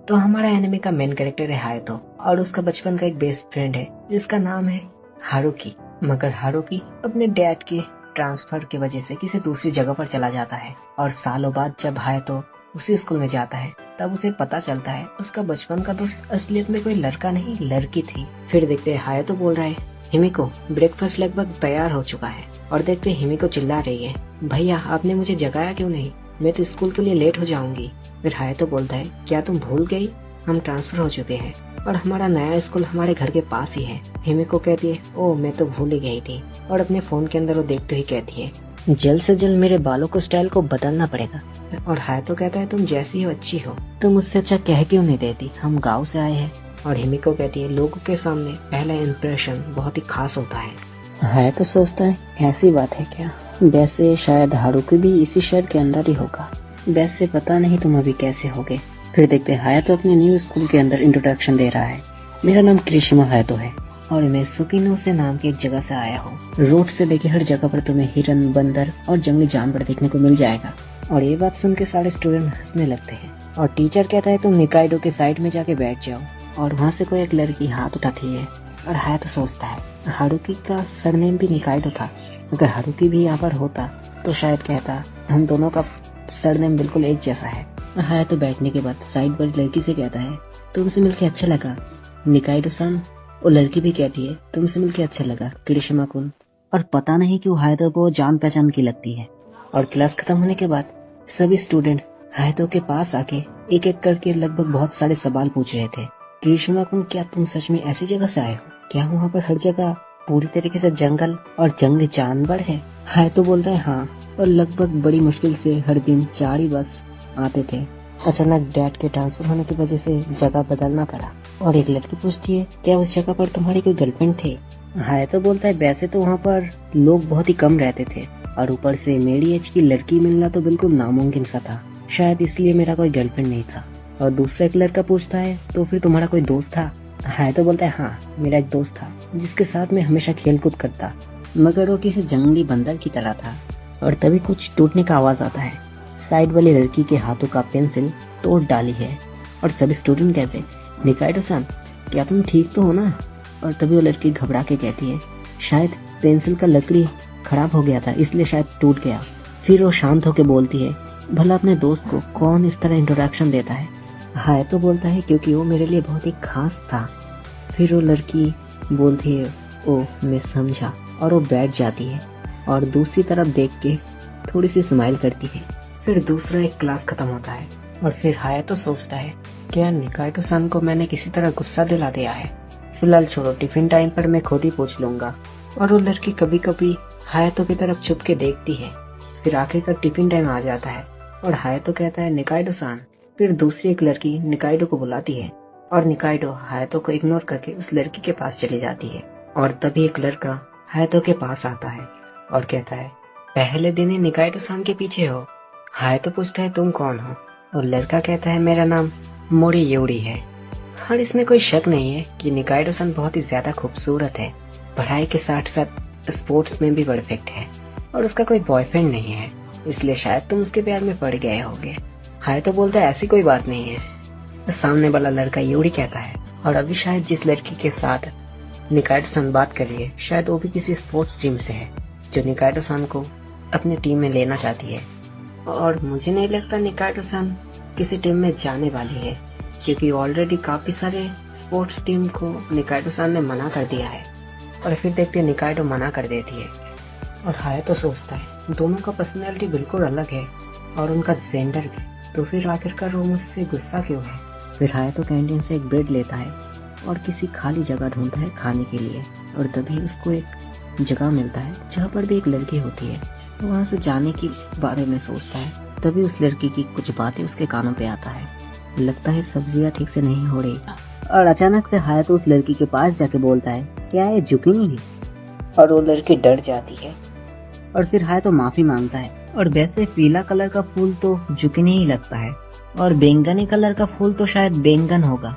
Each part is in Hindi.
तो हमारा एनिमे का मेन कैरेक्टर है हायतो और उसका बचपन का एक बेस्ट फ्रेंड है जिसका नाम है हारुकी। मगर हारुकी अपने डैड के ट्रांसफर की वजह से किसी दूसरी जगह पर चला जाता है और सालों बाद जब हायतो उसी स्कूल में जाता है तब उसे पता चलता है उसका बचपन का दोस्त असलियत में कोई लड़का नहीं लड़की थी। फिर देखते हैं हायतो बोल रहा है हिमिको ब्रेकफास्ट लगभग तैयार हो चुका है और देखते हिमिको चिल्ला रही है भैया आपने मुझे जगाया क्यों नहीं, मैं तो स्कूल के लिए लेट हो जाऊंगी। फिर हायतो बोलता है क्या तुम भूल गई, हम ट्रांसफर हो चुके हैं और हमारा नया स्कूल हमारे घर के पास ही है। हिमिको कहती है ओ मैं तो भूल ही गई थी और अपने फोन के अंदर वो देखते ही कहती है जल्द से जल्द मेरे बालों को स्टाइल को बदलना पड़ेगा। और हायतो कहता है तुम जैसी हो अच्छी हो, तुम मुझसे अच्छा कह क्यों नहीं देती, हम गाँव से आए हैं। और हिमिको कहती है लोगों के सामने पहला इम्प्रेशन बहुत ही खास होता है तो सोचता है ऐसी बात है क्या, वैसे शायद हारुकी भी इसी शहर के अंदर ही होगा, वैसे पता नहीं तुम अभी कैसे होगे। फिर देखते हैं हायतो अपने न्यू स्कूल के अंदर इंट्रोडक्शन दे रहा है मेरा नाम क्रिशिमा हायतो है और मैं सुकिनो से नाम की एक जगह से आया हूँ। रोड से लेके हर जगह पर तुम्हें हिरन बंदर और जंगली जानवर देखने को मिल जाएगा। और ये बात सुन के सारे स्टूडेंट हंसने लगते हैं और टीचर कहता है तुम निकाइडो के साइड में जाके बैठ जाओ। और वहाँ से कोई एक लड़की हाथ उठाती है और हायतो सोचता है हारुकी का सरनेम भी निकाइडो था, अगर हारुकी भी यहाँ पर होता तो शायद कहता हम दोनों का सरनेम बिल्कुल एक जैसा है। हायतो बैठने के बाद साइड वाली लड़की से कहता है तुमसे मिलके अच्छा लगा निकाइडो सन। वो लड़की भी कहती है तुमसे मिलके अच्छा लगा किरिशिमा कुन। और पता नहीं क्यों हायतो को जान पहचान की लगती है। और क्लास खत्म होने के बाद सभी स्टूडेंट हायतो के पास आके एक एक करके लगभग बहुत सारे सवाल पूछ रहे थे किरिशिमा कुन क्या तुम सच में ऐसी जगह से आए हो, क्या वहाँ पर हर जगह पूरी तरीके से जंगल और जंगली जानवर है। हायतो बोलता है हाँ, और लगभग बड़ी मुश्किल से हर दिन 4 ही बस आते थे। अचानक डैड के ट्रांसफर होने की वजह से जगह बदलना पड़ा। और एक लड़की पूछती है क्या उस जगह पर तुम्हारी कोई गर्लफ्रेंड थे। हायतो बोलता है वैसे तो वहाँ पर लोग बहुत ही कम रहते थे और ऊपर से मेरी एज की लड़की मिलना तो बिल्कुल नामुमकिन सा था, शायद इसलिए मेरा कोई गर्लफ्रेंड नहीं था। और दूसरा एक लड़का पूछता है तो फिर तुम्हारा कोई दोस्त था। हायतो बोलता है हाँ, मेरा एक दोस्त था जिसके साथ मैं हमेशा खेल कूद करता, मगर वो किसी जंगली बंदर की तरह था। और तभी कुछ टूटने का आवाज आता है, साइड वाली लड़की के हाथों का पेंसिल तोड़ डाली है। और सभी स्टूडेंट कहते हैं निकाइडो सन क्या तुम ठीक तो हो ना। और तभी वो लड़की घबरा के कहती है शायद पेंसिल का लकड़ी खराब हो गया था इसलिए शायद टूट गया। फिर वो शांत होकर बोलती है भला अपने दोस्त को कौन इस तरह इंट्रोडक्शन देता है। हायतो बोलता है क्योंकि वो मेरे लिए बहुत ही खास था। फिर वो लड़की बोलती है ओ मैं समझा, और वो बैठ जाती है और दूसरी तरफ देख के थोड़ी सी स्माइल करती है। फिर दूसरा एक क्लास खत्म होता है और फिर हायतो सोचता है क्या निकाइडो सन को मैंने किसी तरह गुस्सा दिला दिया है, फिलहाल छोड़ो टिफिन टाइम पर मैं खुद ही पूछ लूंगा। और वो लड़की कभी कभी हायतो की तरफ छुप के देखती है। फिर आखिरकार टिफिन टाइम आ जाता है और हायतो कहता है निकाइडो सन। फिर दूसरी एक लड़की निकाइडो को बुलाती है और निकाइडो हायतो को इग्नोर करके उस लड़की के पास चली जाती है। और तभी एक लड़का हायतो के पास आता है और कहता है पहले दिन ही निकाइडो सन के पीछे हो। हायतो पूछता है तुम कौन हो, और लड़का कहता है मेरा नाम मोरी योरी है। और इसमें कोई शक नहीं है कि निकाइडो सन बहुत ही ज्यादा खूबसूरत है, पढ़ाई के साथ साथ स्पोर्ट्स में भी परफेक्ट है और उसका कोई बॉयफ्रेंड नहीं है, इसलिए शायद तुम उसके प्यार में पड़ गए होगे। हायतो बोलता है ऐसी कोई बात नहीं है। तो सामने वाला लड़का योरी कहता है और अभी शायद जिस लड़की के साथ निकाइडो सन बात कर रही है शायद वो भी किसी स्पोर्ट्स टीम से है जो निकाइडो सन को अपनी टीम में लेना चाहती है। और मुझे नहीं लगता निकाइडो सन किसी टीम में जाने वाली है, क्योंकि ऑलरेडी काफी सारे स्पोर्ट्स टीम को निकाइडो सन ने मना कर दिया है। और फिर देखते हैं निकाइडो मना कर देती है और हायतो सोचता है दोनों का पर्सनैलिटी बिल्कुल अलग है और उनका जेंडर भी, तो फिर आखिरकार वो मुझसे गुस्सा क्यों है। फिर हायतो कैंटीन से एक ब्रेड लेता है और किसी खाली जगह ढूंढता है खाने के लिए। और तभी उसको एक जगह मिलता है जहाँ पर भी एक लड़की होती है, तो वहाँ से जाने के बारे में सोचता है। तभी उस लड़की की कुछ बातें उसके कानों पे आता है, लगता है सब्जियाँ ठीक से नहीं हो रही। और अचानक से हायतो उस लड़की के पास जाके बोलता है क्या ये जुकिनी है। और वो लड़की डर जाती है और फिर हायतो माफी मांगता है। और वैसे पीला कलर का फूल तो जुकिनी ही लगता है और बैंगनी कलर का फूल तो शायद बैंगन होगा,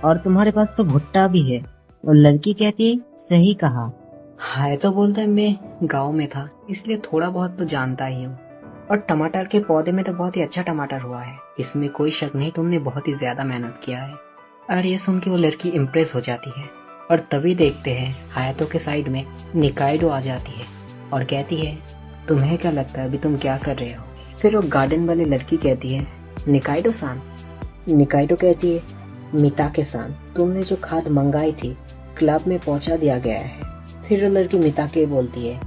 और तुम्हारे पास तो भुट्टा भी है। और लड़की कहती है सही कहा। हायतो बोलता है मैं गांव में था इसलिए थोड़ा बहुत तो जानता ही हूँ। और टमाटर के पौधे में तो बहुत ही अच्छा टमाटर हुआ है, इसमें कोई शक नहीं, तुमने बहुत ही ज्यादा मेहनत किया है। और ये सुन के वो लड़की इम्प्रेस हो जाती है। और तभी देखते हैं हायातो के साइड में निकाइडो आ जाती है और कहती है, तुम्हें क्या लगता है अभी तुम क्या कर रहे हो? फिर वो गार्डन वाली लड़की कहती है, निकाइडो सान। निकाइडो कहती है, मिताके सान, तुमने जो खाद मंगाई थी क्लब में पहुंचा दिया गया है। फिर वो लड़की मिताके बोलती है,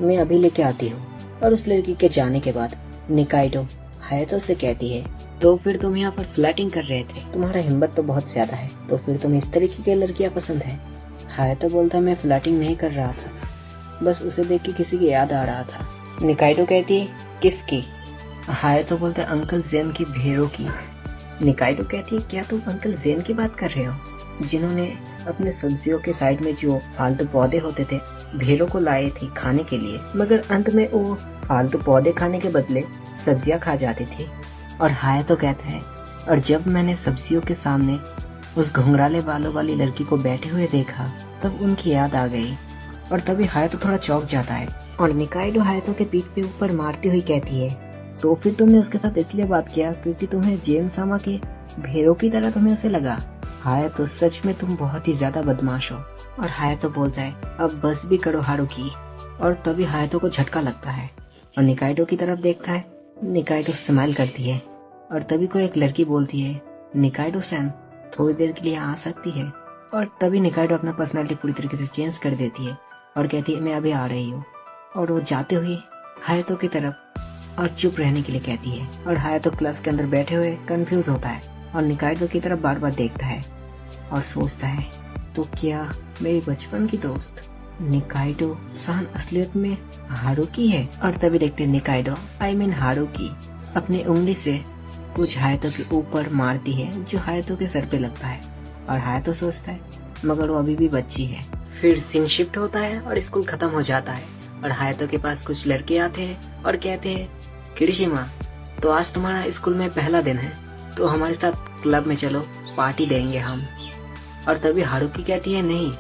मैं अभी लेके आती हूँ। और उस लड़की के जाने के बाद निकाइडो हायातो से कहती है, तो फिर तुम यहाँ पर फ्लर्टिंग कर रहे थे, तुम्हारा हिम्मत तो बहुत ज्यादा है, तो फिर तुम्हें इस तरीके की लड़कियां पसंद है? हायातो बोलता है, मैं फ्लर्टिंग नहीं कर रहा था, बस उसे देख के किसी की याद आ रहा था। निकाइडो कहती है, किसकी? हायातो बोलता है, अंकल जेन की भेड़ों की। निकाइडो कहती है, क्या तुम अंकल जेन की बात कर रहे हो, जिन्होंने अपने सब्जियों के साइड में जो फालतू पौधे होते थे भेड़ों को लाए थे खाने के लिए, मगर अंत में वो फालतू पौधे खाने के बदले सब्जियां खा जाती थी? और हायातो कहता है, और जब मैंने सब्जियों के सामने उस घुंघराले बालों वाली लड़की को बैठे हुए देखा तब उनकी याद आ गई। और तभी हायातो थोड़ा चौंक जाता है और निकाइडो हायातो के पीठ पे ऊपर मारती हुई कहती है, तो फिर तुमने उसके साथ इसलिए बात किया क्योंकि तुम्हें जेन सामा के भेड़ों की तरह तुम्हें उसे लगा? हायातो, सच में तुम बहुत ही ज्यादा बदमाश हो। और हायातो बोलता है, अब बस भी करो हारुकी। और तभी हायातो को झटका लगता है और निकाइडो की तरफ देखता है। निकाइडो स्माइल करती है और तभी कोई एक लड़की बोलती है, निकाइडो सैन, थोड़ी देर के लिए आ सकती है? और तभी निकाइडो अपना पर्सनालिटी पूरी तरीके से चेंज कर देती है और कहती है, मैं अभी आ रही हूँ। और वो जाते हुए हायातो की तरफ और चुप रहने के लिए कहती है। और हायातो क्लास के अंदर बैठे हुए कंफ्यूज होता है और निकाइडो की तरफ बार बार देखता है और सोचता है, तो क्या मेरी बचपन की दोस्त निकाइडो सान असलियत में हारुकी है? और तभी देखते निकाइडो, आई मीन हारुकी, अपनी उंगली से कुछ हायातो के ऊपर मारती है जो हायातो के सर पे लगता है। और हायातो सोचता है, मगर वो अभी भी बच्ची है। फिर सीन शिफ्ट होता है और स्कूल खत्म हो जाता है और हायातो के पास कुछ लड़के आते हैं और कहते हैं, किरिशिमा, तो आज तुम्हारा स्कूल में पहला दिन है, तो हमारे साथ क्लब में चलो, पार्टी देंगे हम। और तभी हारुकी कहती है, नहीं।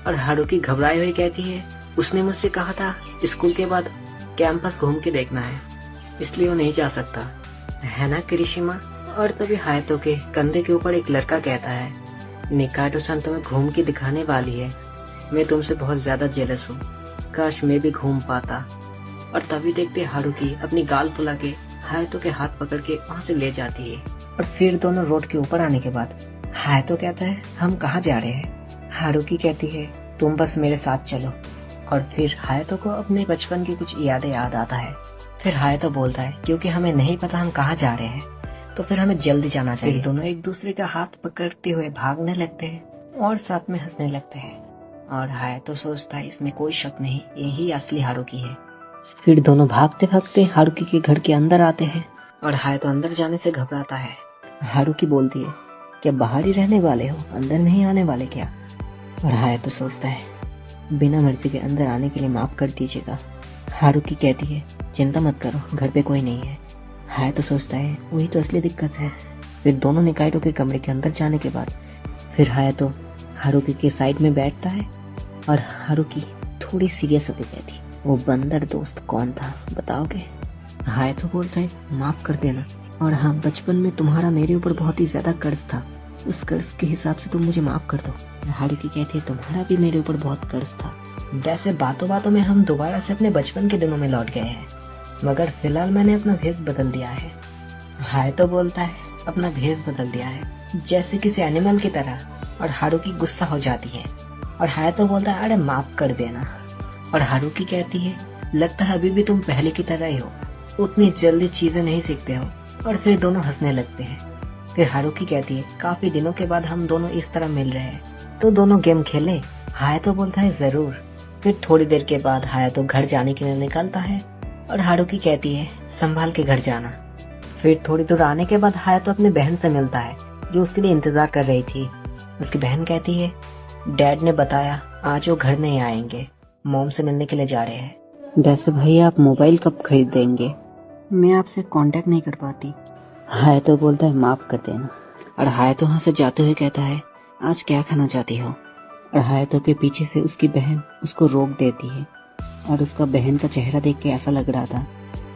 और हारुकी घबराई हुई कहती है, उसने मुझसे कहा था स्कूल के बाद कैंपस घूम के देखना है, इसलिए वो नहीं जा सकता, है ना किरिशिमा? और तभी हायातो के कंधे के ऊपर एक लड़का कहता है, निकाइडो सान तुम्हें घूम के दिखाने वाली है, मैं तुमसे बहुत ज्यादा जेलस हूँ, काश मैं भी घूम पाता। और तभी देखते हारुकी अपनी गाल फुला के हायातो के हाथ पकड़ के वहाँ से ले जाती है। और फिर दोनों रोड के ऊपर आने के बाद हायातो कहता है, हम कहाँ जा रहे हैं? हारुकी कहती है, तुम बस मेरे साथ चलो। और फिर हायातो को अपने बचपन की कुछ यादें याद आता है। फिर हायातो बोलता है, क्योंकि हमें नहीं पता हम कहाँ जा रहे हैं, तो फिर हमें जल्दी जाना चाहिए। दोनों एक दूसरे का हाथ पकड़ते हुए भागने लगते हैं और साथ में हंसने लगते हैं। और हायातो सोचता है, इसमें कोई शक नहीं, यही असली हारुकी है। फिर दोनों भागते भागते हारुकी के घर के अंदर आते हैं और हायातो अंदर जाने से घबराता है। हारुकी बोलती है, क्या बाहर ही रहने वाले हो, अंदर नहीं आने वाले क्या? और हायातो सोचता है, बिना मर्जी के अंदर आने के लिए माफ कर दीजिएगा। हारुकी कहती है, चिंता मत करो, घर पे कोई नहीं है। हायातो सोचता है, वही तो असली दिक्कत है। फिर दोनों निकाइडो के कमरे के अंदर जाने के बाद फिर हायातो हारुकी के साइड में बैठता है और हारुकी थोड़ी सीरियस होकर कहती, वो बंदर दोस्त कौन था, बताओगे? हायातो बोलता है, माफ कर देना, और हाँ, बचपन में तुम्हारा मेरे ऊपर बहुत ही ज्यादा कर्ज था, उस कर्ज के हिसाब से तुम मुझे माफ कर दो। हारुकी कहती है, तुम्हारा भी मेरे ऊपर बहुत कर्ज था। वैसे बातों बातों में हम दोबारा से अपने बचपन के दिनों में लौट गए हैं, मगर फिलहाल मैंने अपना भेष बदल दिया है। हायातो बोलता है, अपना भेष बदल दिया है, जैसे किसी एनिमल की तरह। और हारुकी गुस्सा हो जाती है और हायातो बोलता है, अरे माफ कर देना। और हारुकी कहती है, लगता है अभी भी तुम पहले की तरह ही हो, उतनी जल्दी चीजें नहीं सीखते हो। और फिर दोनों हंसने लगते हैं। फिर हारुकी कहती है, काफी दिनों के बाद हम दोनों इस तरह मिल रहे हैं, तो दोनों गेम खेलें? हायातो बोलता है, जरूर। फिर थोड़ी देर के बाद हायातो घर जाने के लिए निकलता है और हारुकी कहती है, संभाल के घर जाना। फिर थोड़ी दूर आने के बाद हायातो अपनी बहन से मिलता है जो उसके लिए इंतजार कर रही थी। उसकी बहन कहती है, डैड ने बताया आज वो घर नहीं आएंगे, मॉम से मिलने के लिए जा रहे हैं। वैसे भाई आप मोबाइल कब खरीद देंगे? मैं आपसे कांटेक्ट नहीं कर पाती। हायातो बोलता है, माफ कर देना। और हायातो वहाँ से जाते हुए कहता है, आज क्या खाना चाहती हो? और हायातो के पीछे से उसकी बहन उसको रोक देती है और उसका बहन का चेहरा देख के ऐसा लग रहा था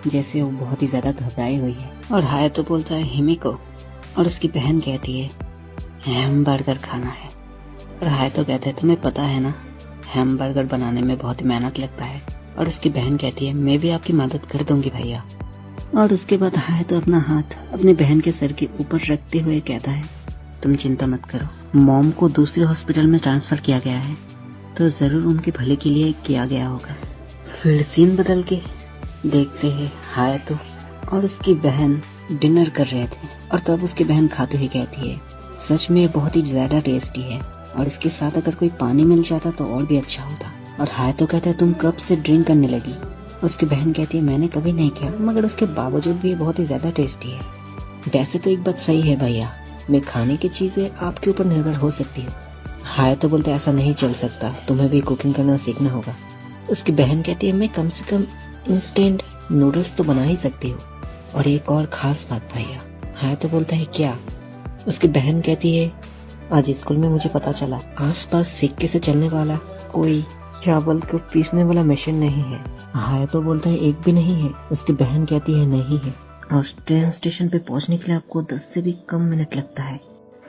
जैसे वो बहुत ही ज्यादा घबराई हुई है। और हायातो बोलता है हिमिको, और उसकी बहन कहती है हैमबर्गर खाना है। और हायातो कहता है तुम्हें पता है ना, हैमबर्गर बनाने में बहुत मेहनत लगता है। और उसकी बहन कहती है मैं भी आपकी मदद कर दूंगी भैया। और उसके बाद हायातो अपना हाथ अपनी बहन के सर के ऊपर रखते हुए कहता है तुम चिंता मत करो, मॉम को दूसरे हॉस्पिटल में ट्रांसफर किया गया है तो जरूर उनके भले के लिए किया गया होगा। फिर सीन बदल के देखते हैं हायातो और उसकी बहन डिनर कर रहे थे। और तब उसकी बहन खाते हुए कहती है सच में बहुत ही ज्यादा टेस्टी है, और इसके साथ अगर कोई पानी मिल जाता तो और भी अच्छा होता। और हायातो कहता है तुम कब से ड्रिंक करने लगी। उसकी बहन कहती है मैंने कभी नहीं किया, मगर उसके बावजूद भी ये बहुत ही ज्यादा टेस्टी है। वैसे तो एक बात सही है भैया, मैं खाने की चीजें आपके ऊपर निर्भर हो सकती हूँ। हायातो बोलते ऐसा नहीं चल सकता, तुम्हें भी कुकिंग करना सीखना होगा। उसकी बहन कहती है मैं कम से कम इंस्टेंट नूडल्स तो बना ही सकती हूँ। और एक और खास बात भैया। हायातो बोलता है क्या। उसकी बहन कहती है आज स्कूल में मुझे पता चला आसपास सिक्के से चलने वाला कोई चावल को पीसने वाला मशीन नहीं है। हायातो बोलता है एक भी नहीं है। उसकी बहन कहती है नहीं है, और ट्रेन स्टेशन पे पहुंचने के लिए आपको 10 से भी कम मिनट लगता है।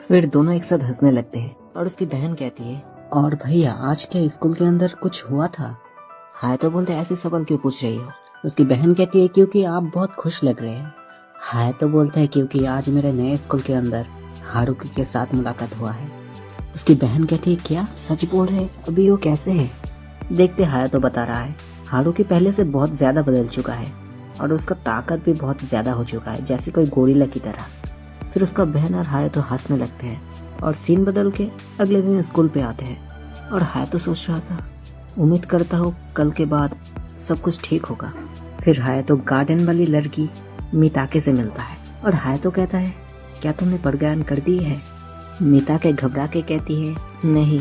फिर दोनों एक साथ हंसने लगते हैं। और उसकी बहन कहती है और भैया आज क्या स्कूल के अंदर कुछ हुआ था। हायातो बोलते ऐसे सवाल क्यों पूछ रही हो। उसकी बहन कहती है क्योंकि आप बहुत खुश लग रहे हैं। हायातो बोलता है क्योंकि आज मेरे नए स्कूल के अंदर हारुकी के साथ मुलाकात हुआ है। उसकी बहन कहती है क्या सच बोल रहे, अभी वो कैसे है। देखते हायातो बता रहा है हारुकी पहले से बहुत ज्यादा बदल चुका है और उसका ताकत भी बहुत ज्यादा हो चुका है, जैसे कोई गोरिल्ला की तरह। फिर उसका बहन और हायातो हंसने लगते हैं। और सीन बदल के अगले दिन स्कूल पे आते हैं। और हायातो सोच रहा था उम्मीद करता हूँ कल के बाद सब कुछ ठीक होगा। फिर हायातो गार्डन वाली लड़की मिताके से मिलता है। और हायातो कहता है क्या तुमने पढ़ाई कर दी है। मिताके घबरा के कहती है नहीं।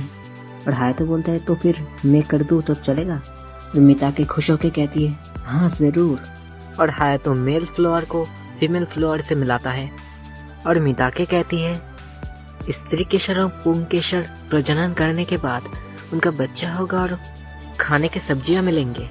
और हायातो बोलता है तो फिर मैं कर दूँ तो चलेगा। मिताके खुश होके कहती है हाँ जरूर। और हायातो मेल फ्लोअर को फीमेल फ्लोअर से मिलाता है। और मिताके कहती है स्त्री केशर और पुंकेशर प्रजनन करने के बाद उनका बच्चा होगा और खाने के सब्जियां मिलेंगे।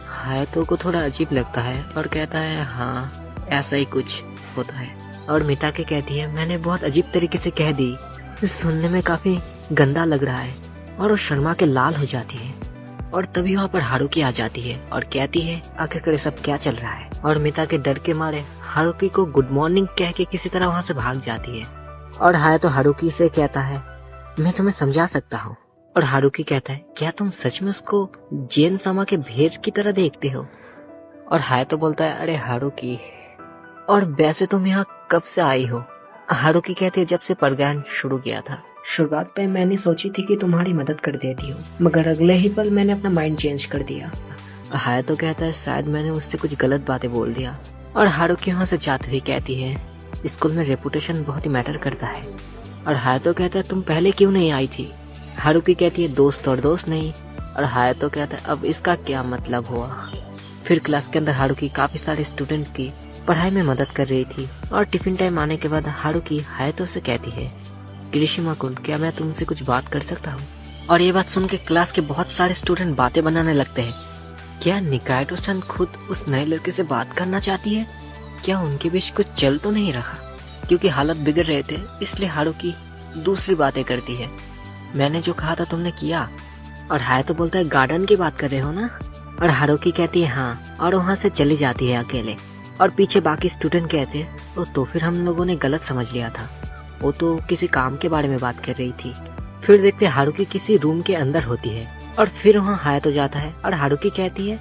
हायातो को थोड़ा अजीब लगता है और कहता है हाँ ऐसा ही कुछ होता है। और मिताके कहती है मैंने बहुत अजीब तरीके से कह दी, सुनने में काफी गंदा लग रहा है। और वो शर्मा के लाल हो जाती है। और तभी वहाँ पर हारुकी आ जाती है और कहती है आखिरकार सब क्या चल रहा है। और मिताके डर के मारे हारुकी को गुड मॉर्निंग कह के किसी तरह वहाँ से भाग जाती है। और हायातो हारुकी से कहता है मैं तुम्हें समझा सकता हूँ। और हारुकी कहता है क्या तुम सच में उसको जेन सामा के भेद की तरह देखते हो। और हायातो बोलता है अरे हारुकी, और वैसे तुम यहाँ कब से आई हो। हारुकी कहती है जब से पढ़ाई शुरू किया था। शुरुआत में मैंने सोची थी कि तुम्हारी मदद कर देती हूँ, मगर अगले ही पल मैंने अपना माइंड चेंज कर दिया। हायातो कहता है शायद मैंने उससे कुछ गलत बातें बोल दिया। और हारुकी वहाँ से जाते हुए कहती है स्कूल में रेपुटेशन बहुत ही मैटर करता है। और हायातो कहता है तुम पहले क्यों नहीं आई थी। हारुकी कहती है दोस्त और दोस्त नहीं। और हायातो कहता है अब इसका क्या मतलब हुआ। फिर क्लास के अंदर हारुकी काफी सारे स्टूडेंट की पढ़ाई में मदद कर रही थी। और टिफिन टाइम आने के बाद हारुकी हायातो से कहती है किरिशिमा-कुन क्या मैं तुमसे कुछ बात कर सकता हूँ। और ये बात सुन के क्लास के बहुत सारे स्टूडेंट बातें बनाने लगते हैं। क्या निकायतो-सन खुद उस नए लड़के से बात करना चाहती है। क्या उनके बीच कुछ चल तो नहीं रहा। क्योंकि हालत बिगड़ रहे थे इसलिए हारुकी दूसरी बातें करती है मैंने जो कहा था तुमने किया। और हायातो बोलता है गार्डन की बात कर रहे हो ना। और हारुकी कहती है हाँ, और वहाँ से चली जाती है अकेले। और पीछे बाकी स्टूडेंट कहते हैं तो फिर हम लोगों ने गलत समझ लिया था, वो तो किसी काम के बारे में बात कर रही थी। फिर देखते हारुकी किसी रूम के अंदर होती है। और फिर वहाँ हायातो जाता है और हारुकी कहती है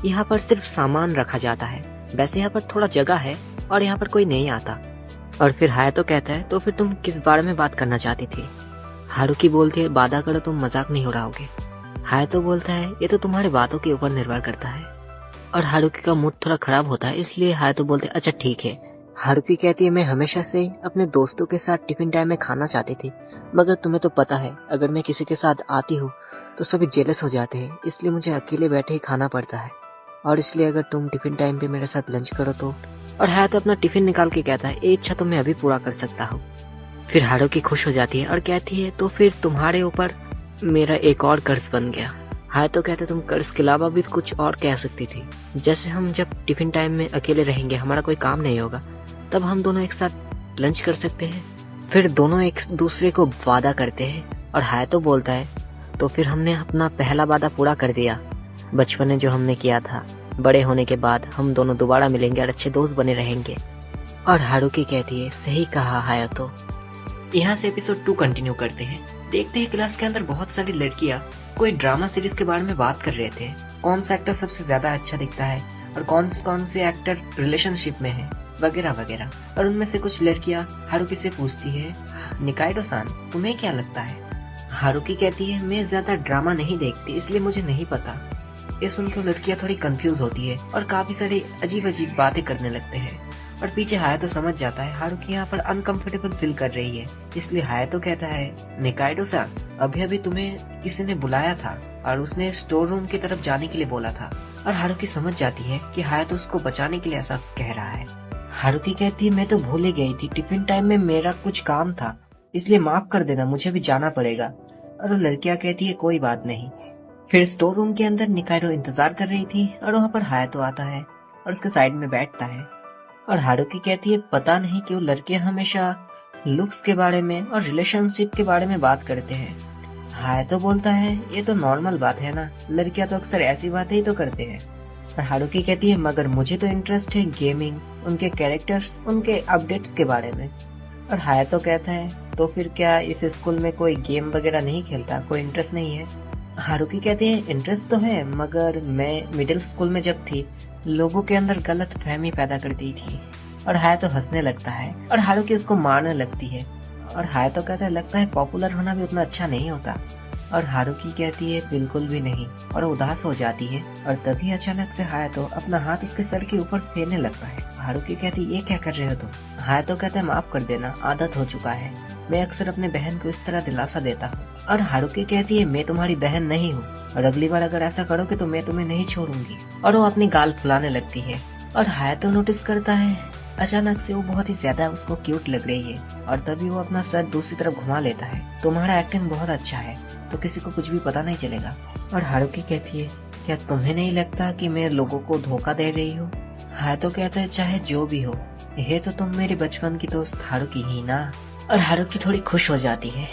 यहाँ पर सिर्फ सामान रखा जाता है, वैसे यहाँ पर थोड़ा जगह है और यहाँ पर कोई नहीं आता। और फिर हायातो कहता है तो फिर तुम किस बारे में बात करना चाहती थी। हारुकी बोलती है वादा करो तुम मजाक नहीं उड़ाओगे। हायातो बोलता है ये तो तुम्हारी बातों के ऊपर निर्भर करता है। और हारुकी का मूड थोड़ा खराब होता है इसलिए हायातो बोलते अच्छा ठीक है। हारुकी कहती है मैं हमेशा से अपने दोस्तों के साथ टिफिन टाइम में खाना चाहती थी, मगर तुम्हें तो पता है अगर मैं किसी के साथ आती हूँ तो सभी जेलस हो जाते हैं, इसलिए मुझे अकेले बैठे ही खाना पड़ता है। और इसलिए अगर तुम टिफिन टाइम पे मेरे साथ लंच करो तो। और हायातो अपना टिफिन निकाल के कहता है ये इच्छा तो मैं अभी पूरा कर सकता हूँ। फिर हारुकी खुश हो जाती है और कहती है तो फिर तुम्हारे ऊपर मेरा एक और कर्ज बन गया। हाय तो कहते तुम कर्ज के अलावा भी कुछ और कह सकती थी, जैसे हम जब टिफिन टाइम में अकेले रहेंगे, हमारा कोई काम नहीं होगा, तब हम दोनों एक साथ लंच कर सकते हैं। फिर दोनों एक दूसरे को वादा करते हैं और हाय तो बोलता है तो फिर हमने अपना पहला वादा पूरा कर दिया, बचपन में जो हमने किया था। बड़े होने के बाद हम दोनों दोबारा मिलेंगे और अच्छे दोस्त बने रहेंगे। और हारुकी कहती है सही कहा हायातो। यहाँ से एपिसोड 2 कंटिन्यू करते हैं। देखते हैं क्लास के अंदर बहुत सारी लड़कियाँ कोई ड्रामा सीरीज के बारे में बात कर रहे थे, कौन सा एक्टर सबसे ज्यादा अच्छा दिखता है और कौन से एक्टर रिलेशनशिप में है, वगैरह वगैरह। और उनमें से कुछ लड़कियां हारुकी से पूछती है, निकाइडो-सान तुम्हें क्या लगता है? हारुकी कहती है मैं ज्यादा ड्रामा नहीं देखती इसलिए मुझे नहीं पता। ये सुनकर लड़कियां थोड़ी कंफ्यूज होती है और काफी सारी अजीब अजीब बातें करने लगते हैं। और पीछे हायातो समझ जाता है हारुकी यहाँ पर अनकंफर्टेबल फील कर रही है, इसलिए हायातो कहता है निकाइडो-सान अभी अभी तुम्हें किसी ने बुलाया था और उसने स्टोर रूम की तरफ जाने के लिए बोला था। और हारुकी समझ जाती है कि हायातो उसको बचाने के लिए ऐसा कह रहा है। हारुकी कहती है मैं तो भूल ही गई थी, टिफिन टाइम में मेरा कुछ काम था इसलिए माफ कर देना, मुझे भी जाना पड़ेगा। और वो लड़कियां कहती है कोई बात नहीं। फिर स्टोर रूम के अंदर निकाइडो इंतजार कर रही थी और वहाँ पर हायातो आता है और उसके साइड में बैठता है। और हारुकी कहती है पता नहीं क्यों लड़के हमेशा लुक्स के बारे में और रिलेशनशिप के बारे में बात करते हैं। हायातो बोलता है ये तो नॉर्मल बात है ना, लड़कियां तो अक्सर ऐसी बातें ही तो करते हैं। और हारुकी कहती है मगर मुझे तो इंटरेस्ट है गेमिंग, उनके कैरेक्टर्स, उनके अपडेट्स के बारे में। और हायातो कहता है तो फिर क्या इस स्कूल में कोई गेम वगैरह नहीं खेलता, कोई इंटरेस्ट नहीं है? हारुकी कहती है इंटरेस्ट तो है मगर मैं मिडिल स्कूल में जब थी लोगों के अंदर गलत फहमी पैदा कर दी थी। और हायातो हंसने लगता है और हारुकी उसको मारने लगती है। और हायातो कहता है लगता है पॉपुलर होना भी उतना अच्छा नहीं होता। और हारुकी कहती है बिल्कुल भी नहीं और उदास हो जाती है। और तभी अचानक से हायातो अपना हाथ उसके सर के ऊपर फेरने लगता है। हारुकी कहती है ये क्या कर रहे हो तुम? हायातो कहता है माफ कर देना, आदत हो चुका है, मैं अक्सर अपने बहन को इस तरह दिलासा देता हूँ। और हारुकी कहती है मैं तुम्हारी बहन नहीं हूँ और अगली बार अगर ऐसा करोगे तो मैं तुम्हें नहीं छोड़ूंगी। और वो अपनी गाल फुलाने लगती है। और हायातो नोटिस करता है अचानक से वो बहुत ही ज्यादा उसको क्यूट लग रही है और तभी वो अपना सर दूसरी तरफ घुमा लेता है। तुम्हारा एक्टिंग बहुत अच्छा है तो किसी को कुछ भी पता नहीं चलेगा। और हारुकी कहती है क्या तुम्हें नहीं लगता कि मैं लोगों को धोखा दे रही हूँ? हायातो कहता है चाहे जो भी हो, ये तो तुम मेरे बचपन की दोस्त हारुकी ही ना। और हारुकी थोड़ी खुश हो जाती है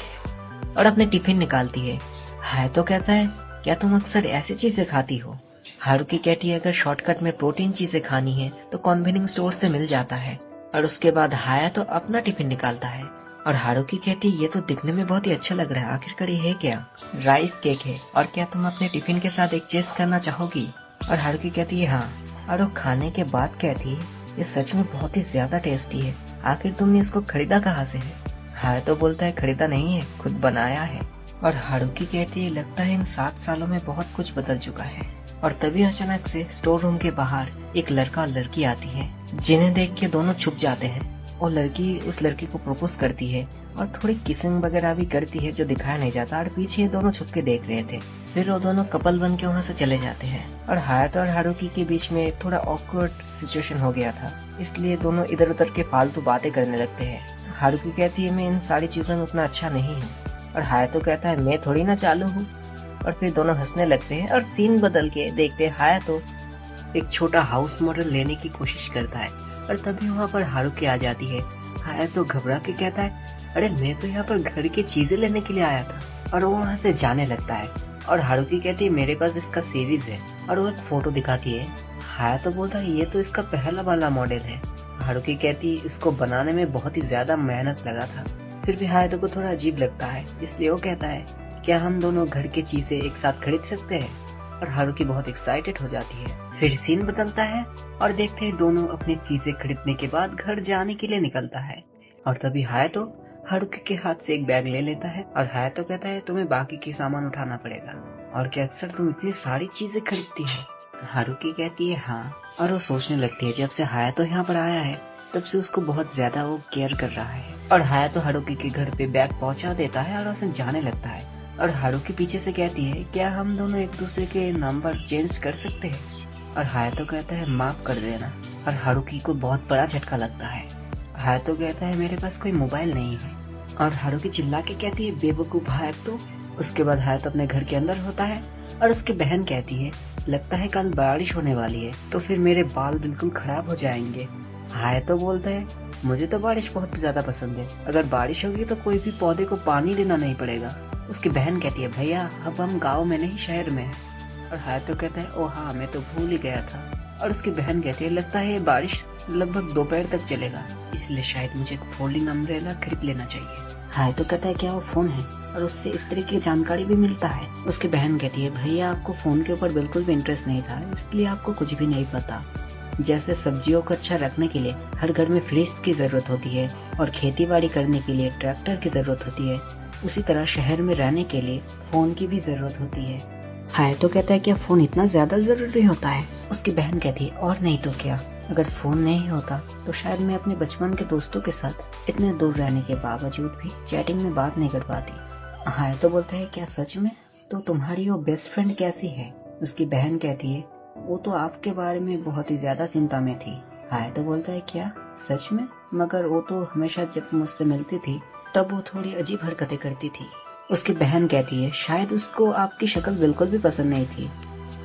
और अपने टिफिन निकालती है। हायातो कहता है क्या तुम अक्सर ऐसी चीजें खाती हो? हारुकी कहती है अगर शॉर्टकट में प्रोटीन चीजें खानी है तो कन्वीनियंस स्टोर से मिल जाता है। और उसके बाद हायातो अपना टिफिन निकालता है और हारुकी कहती है ये तो दिखने में बहुत ही अच्छा लग रहा है, आखिरकार ये है क्या? राइस केक है। और क्या तुम अपने टिफिन के साथ एक चीज करना चाहोगी? और हारुकी कहती है हाँ। और वो खाने के बाद कहती है ये सच में बहुत ही ज्यादा टेस्टी है, आखिर तुमने इसको खरीदा कहाँ से है? हायातो बोलता है खरीदा नहीं है, खुद बनाया है। और हारुकी कहती है लगता है इन 7 सालों में बहुत कुछ बदल चुका है। और तभी अचानक से स्टोर रूम के बाहर एक लड़का और लड़की आती है, जिन्हें देख के दोनों छुप जाते हैं। और लड़की उस लड़की को प्रपोज करती है और थोड़ी किसिंग वगैरह भी करती है जो दिखाया नहीं जाता। और पीछे दोनों छुप के देख रहे थे। फिर वो दोनों कपल बन के वहाँ से चले जाते हैं। और हायातो और हारुकी के बीच में थोड़ा ऑकवर्ड सिचुएशन हो गया था, इसलिए दोनों इधर उधर के फालतू बातें करने लगते हैं। हारुकी कहती है मैं इन सारी चीजों में उतना अच्छा नहीं हूँ। और हायातो कहता है मैं थोड़ी ना चालू हूँ। और फिर दोनों हंसने लगते हैं और सीन बदल के देखते हैं हायातो एक छोटा हाउस मॉडल लेने की कोशिश करता है। और तभी वहाँ पर हारुकी आ जाती है। हायातो घबरा के कहता है अरे मैं तो यहाँ पर घर की चीजें लेने के लिए आया था। और वो वहाँ से जाने लगता है। और हारुकी कहती है मेरे पास इसका सीरीज है और वो एक फोटो दिखाती है। हायातो बोलता है ये तो इसका पहला वाला मॉडल है। हारुकी कहती है इसको बनाने में बहुत ही ज्यादा मेहनत लगा था। फिर भी हायातो को थोड़ा अजीब लगता है, इसलिए वो कहता है क्या हम दोनों घर की चीजें एक साथ खरीद सकते हैं? और हारुकी बहुत एक्साइटेड हो जाती है। फिर सीन बदलता है और देखते हैं दोनों अपनी चीजें खरीदने के बाद घर जाने के लिए निकलता है। और तभी हायातो हारुकी के हाथ से एक बैग ले लेता है और हायातो कहता है तुम्हें बाकी की सामान उठाना पड़ेगा। और क्या अक्सर तुम इतनी सारी चीजें खरीदती है? हारुकी कहती है हाँ। और वो सोचने लगती है जब से हायातो यहाँ पर आया है तब से उसको बहुत ज्यादा वो केयर कर रहा है। और हायातो हारुकी के घर पे बैग पहुँचा देता है और उसे जाने लगता है। और हारुकी पीछे से कहती है क्या हम दोनों एक दूसरे के नंबर चेंज कर सकते हैं? और हायातो कहता है माफ कर देना। और हारुकी को बहुत बड़ा झटका लगता है। हायातो कहता है मेरे पास कोई मोबाइल नहीं है। और हारुकी चिल्ला के कहती है बेवकूफ हायातो, उसके बाद हायत अपने घर के अंदर होता है और उसकी बहन कहती है लगता है कल बारिश होने वाली है तो फिर मेरे बाल बिल्कुल खराब हो जाएंगे। हायत तो बोलता है मुझे तो बारिश बहुत ज्यादा पसंद है, अगर बारिश होगी तो कोई भी पौधे को पानी देना नहीं पड़ेगा। उसकी बहन कहती है भैया अब हम गाँव में नहीं शहर में है। और हायत तो कहता है ओ हाँ मैं तो भूल ही गया था। और उसकी बहन कहती है लगता है बारिश लगभग दोपहर तक चलेगा, इसलिए शायद मुझे एक फोल्डिंग अम्ब्रेला खरीद लेना चाहिए। हायत तो कहता है क्या वो फोन है, और उससे इस तरह की जानकारी भी मिलता है। उसकी बहन कहती है भैया आपको फोन के ऊपर बिल्कुल भी इंटरेस्ट नहीं था, इसलिए आपको कुछ भी नहीं पता। जैसे सब्जियों को अच्छा रखने के लिए हर घर में फ्रिज की जरूरत होती है और खेती बाड़ी करने के लिए ट्रैक्टर की जरूरत होती है, उसी तरह शहर में रहने के लिए फोन की भी जरूरत होती है। हायत तो कहता है क्या फोन इतना ज्यादा जरूरी होता है। उसकी बहन कहती है और नहीं तो क्या, अगर फोन नहीं होता तो शायद मैं अपने बचपन के दोस्तों के साथ इतने दूर रहने के बावजूद भी चैटिंग में बात नहीं कर पाती। हायत तो बोलता है क्या सच में, तो तुम्हारी वो बेस्ट फ्रेंड कैसी है। उसकी बहन कहती है वो तो आपके बारे में बहुत ही ज्यादा चिंता में थी। हायत तो बोलता है क्या सच में, मगर वो तो हमेशा जब मुझसे मिलती थी तब वो थोड़ी अजीब हरकतें करती थी। उसकी बहन कहती है शायद उसको आपकी शक्ल बिल्कुल भी पसंद नहीं थी।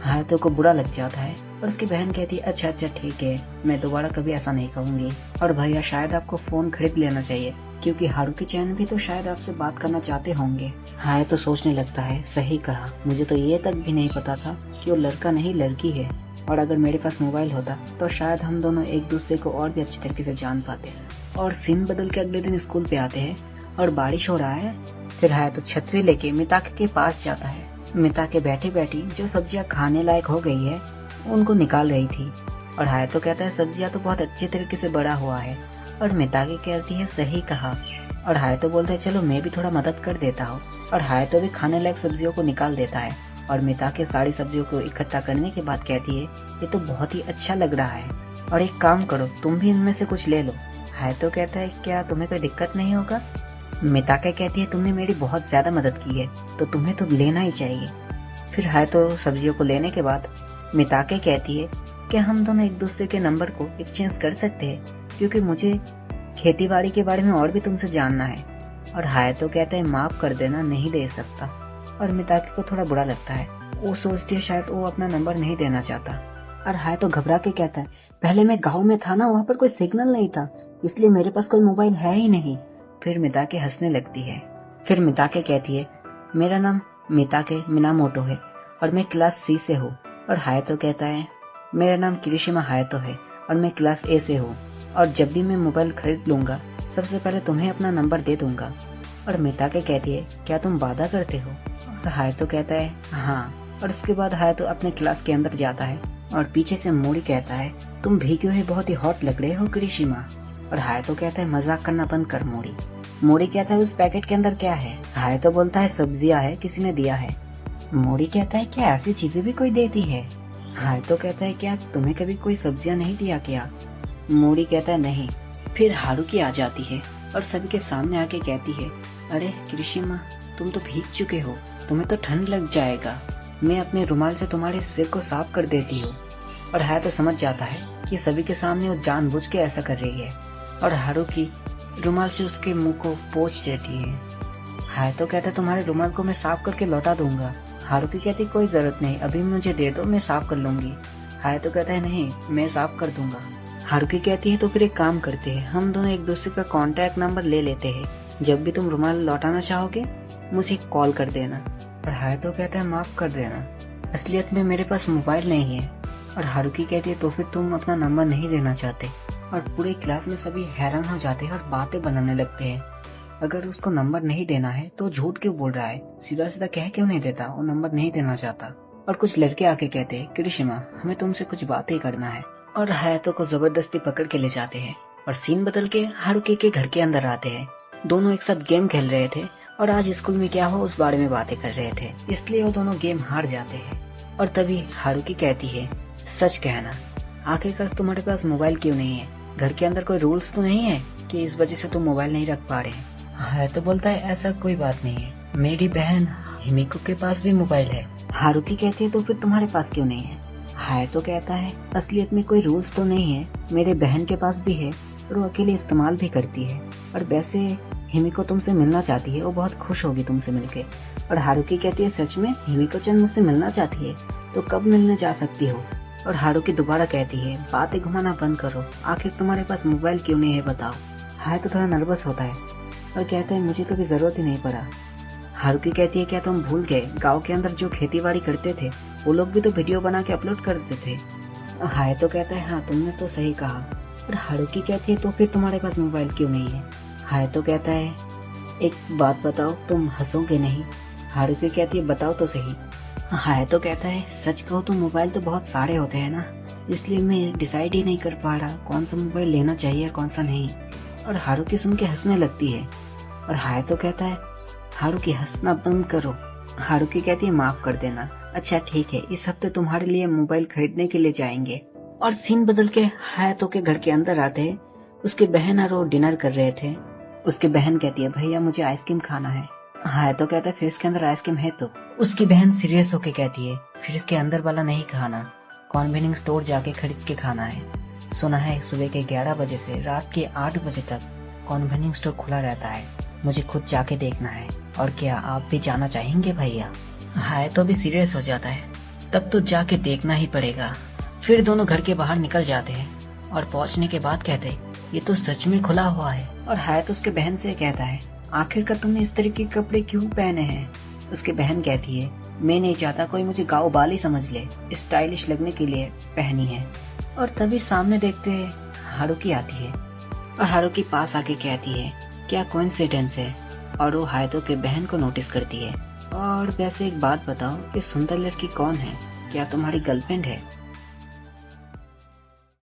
हायत को बुरा लग जाता है और उसकी बहन कहती है अच्छा ठीक है, मैं दोबारा कभी ऐसा नहीं कहूंगी। और भैया शायद आपको फोन खरीद लेना चाहिए क्योंकि हारुकी चैन भी तो शायद आपसे बात करना चाहते होंगे। हायत तो सोचने लगता है सही कहा, मुझे तो ये तक भी नहीं पता था कि वो लड़का नहीं लड़की है, और अगर मेरे पास मोबाइल होता तो शायद हम दोनों एक दूसरे को और भी अच्छी तरीके से जान पाते। और सीन बदल के अगले दिन स्कूल पे आते हैं और बारिश हो रहा है। फिर हायत तो छतरी लेके मिताके के पास जाता है। मिताके बैठी बैठी जो सब्जियां खाने लायक हो गई है उनको निकाल रही थी। और हायत तो कहता है सब्जियां तो बहुत अच्छे तरीके से बड़ा हुआ है। और मिताके कहती है सही कहा। और हायत तो बोलता है चलो मैं भी थोड़ा मदद कर देता हूँ। और हायत तो भी खाने लायक सब्जियों को निकाल देता है। और मिताके सारी सब्जियों को इकट्ठा करने के बाद कहती है ये तो बहुत ही अच्छा लग रहा है, और एक काम करो तुम भी इनमें से कुछ ले लो। हायत तो कहता है क्या तुम्हें कोई दिक्कत नहीं होगा। मिताके कहती है तुमने मेरी बहुत ज्यादा मदद की है तो तुम्हें तो लेना ही चाहिए। फिर हायत तो सब्जियों को लेने के बाद मिताके कहती है क्या हम दोनों एक दूसरे के नंबर को एक्सचेंज कर सकते हैं, क्योंकि मुझे खेती बाड़ी के बारे में और भी तुमसे जानना है। और हायत तो कहता है माफ कर देना नहीं दे सकता। और मिताके को थोड़ा बुरा लगता है, वो सोचती है शायद वो अपना नंबर नहीं देना चाहता। और हायत तो घबरा के कहता है पहले मैं गाँव में था ना, वहाँ पर कोई सिग्नल नहीं था, इसलिए मेरे पास कोई मोबाइल है ही नहीं। फिर मिताके हंसने लगती है। फिर मिताके कहती है मेरा नाम मिताके मिनामोटो है और मैं क्लास सी से हूँ। और हायतो कहता है मेरा नाम किरिशिमा हायतो है और मैं क्लास ए से हूँ, और जब भी मैं मोबाइल खरीद लूंगा सबसे पहले तुम्हें अपना नंबर दे दूंगा। और मिताके कहती है क्या तुम वादा करते हो। और हायतो कहता है हाँ। और उसके बाद हायतो अपने क्लास के अंदर जाता है और पीछे से मोड़ी कहता है तुम भीगे हुए बहुत ही हॉट लग रहे हो किरिशिमा। और हायतो कहता है मजाक करना बंद कर मोड़ी। मोड़ी कहता है उस पैकेट के अंदर क्या है। हायतो बोलता है सब्जियां है, किसी ने दिया है। मोड़ी कहता है क्या ऐसी चीजें भी कोई देती है। हायतो कहता है क्या तुम्हें कभी कोई सब्जियां नहीं दिया क्या। मोड़ी कहता है नहीं। फिर हारुकी आ जाती है और सभी के सामने आके कहती है अरे किरिशिमा तुम तो भीग चुके हो, तुम्हें तो ठंड लग जाएगा, मैं अपने रुमाल से तुम्हारे सिर को साफ कर देती हूँ। और हायतो समझ जाता है कि सभी के सामने वो जानबूझ के ऐसा कर रही है, और हारुकी रुमाल से उसके मुंह को पोंछ देती है। हायतो कहता है तुम्हारे रुमाल को मैं साफ करके लौटा दूंगा। हारुकी कहती कोई जरूरत नहीं, अभी मुझे दे दो, मैं साफ कर लूंगी। हायतो कहता है नहीं मैं साफ कर दूंगा। हारुकी कहती है तो फिर एक काम करते हैं, हम दोनों एक दूसरे का कॉन्टैक्ट नंबर ले लेते हैं, जब भी तुम रुमाल लौटाना चाहोगे मुझे कॉल कर देना। और हायतो कहता है माफ कर देना, असलियत में मेरे पास मोबाइल नहीं है। और हारुकी कहती है तो फिर तुम अपना नंबर नहीं देना चाहते। और पूरे क्लास में सभी हैरान हो जाते हैं और बातें बनाने लगते हैं, अगर उसको नंबर नहीं देना है तो झूठ क्यों बोल रहा है, सीधा सीधा कह क्यों नहीं देता, वो नंबर नहीं देना चाहता। और कुछ लड़के आके कहते हैं किरिशिमा हमें तुमसे कुछ बातें करना है। और हायतो को जबरदस्ती पकड़ के ले जाते हैं और सीन बदल के हारुकी के घर के अंदर आते हैं। दोनों एक साथ गेम खेल रहे थे और आज स्कूल में क्या हो उस बारे में बातें कर रहे थे, इसलिए वो दोनों गेम हार जाते हैं। और तभी हारुकी कहती है सच कहना, आखिरकार तुम्हारे पास मोबाइल क्यों नहीं है, घर के अंदर कोई रूल्स तो नहीं है कि इस वजह से तुम मोबाइल नहीं रख पा रहे। हायतो बोलता है ऐसा कोई बात नहीं है, मेरी बहन हिमिको के पास भी मोबाइल है। हारुकी कहती है तो फिर तुम्हारे पास क्यों नहीं है। हायतो कहता है असलियत में कोई रूल्स तो नहीं है, मेरे बहन के पास भी है और वो अकेले इस्तेमाल भी करती है, और वैसे हिमिको तुमसे मिलना चाहती है, वो बहुत खुश होगी तुमसे मिलके। और हारुकी कहती है सच में हिमिको-चन मुझसे मिलना चाहती है, तो कब मिलने जा सकती हो? और हारुकी दोबारा कहती है बातें घुमाना बंद करो, आखिर तुम्हारे पास मोबाइल क्यों नहीं है बताओ। हाय तो थोड़ा नर्वस होता है और कहता है मुझे कभी जरूरत ही नहीं पड़ा। हारुकी कहती है क्या तुम भूल गए गांव के अंदर जो खेती बाड़ी करते थे वो लोग भी तो वीडियो बना के अपलोड करते थे। हाय तो कहता है हाँ तुमने तो सही कहा। और हारुकी कहती है तो फिर तुम्हारे पास मोबाइल क्यों नहीं है? हाय तो कहता है एक बात बताओ, तुम हंसोगे नहीं? हारुकी कहती है बताओ तो सही। हाय तो कहता है सच कहो तो मोबाइल तो बहुत सारे होते हैं ना, इसलिए मैं डिसाइड ही नहीं कर पा रहा कौन सा मोबाइल लेना चाहिए और कौन सा नहीं। और हारुकी सुन के हंसने लगती है। और हाय तो कहता है हारुकी हंसना बंद करो। हारुकी कहती है माफ कर देना, अच्छा ठीक है इस हफ्ते तुम्हारे लिए मोबाइल खरीदने के लिए जाएंगे। और सीन बदल के हायतो के घर के अंदर आते हैं। उसके बहन और वो डिनर कर रहे थे। उसकी बहन कहती है भैया मुझे आइसक्रीम खाना है। हायतो कहता है फ्रिज के अंदर आइसक्रीम है तो? उसकी बहन सीरियस होके कहती है फ्रिज के अंदर वाला नहीं खाना, कन्वीनियंस स्टोर जाके खरीद के खाना है। सुना है सुबह के 11 बजे से रात के 8 बजे तक कन्वीनियंस स्टोर खुला रहता है, मुझे खुद जाके देखना है। और क्या आप भी जाना चाहेंगे भैया? हायतो भी सीरियस हो जाता है, तब तो जाके देखना ही पड़ेगा। फिर दोनों घर के बाहर निकल जाते हैं और पहुंचने के बाद कहते हैं ये तो सच में खुला हुआ है। और हायतो उसके बहन से कहता है आखिरकार तुमने इस तरह के कपड़े क्यों पहने हैं? उसकी बहन कहती है मैं नहीं चाहता कोई मुझे गाँव बाली समझ ले, स्टाइलिश लगने के लिए पहनी है। और तभी सामने देखते हैं हारुकी आती है और हारुकी पास आके कहती है क्या कोइंसिडेंस है। और वो हायतो के बहन को नोटिस करती है। और वैसे एक बात बताओ, ये सुंदर लड़की कौन है? क्या तुम्हारी गर्लफ्रेंड है?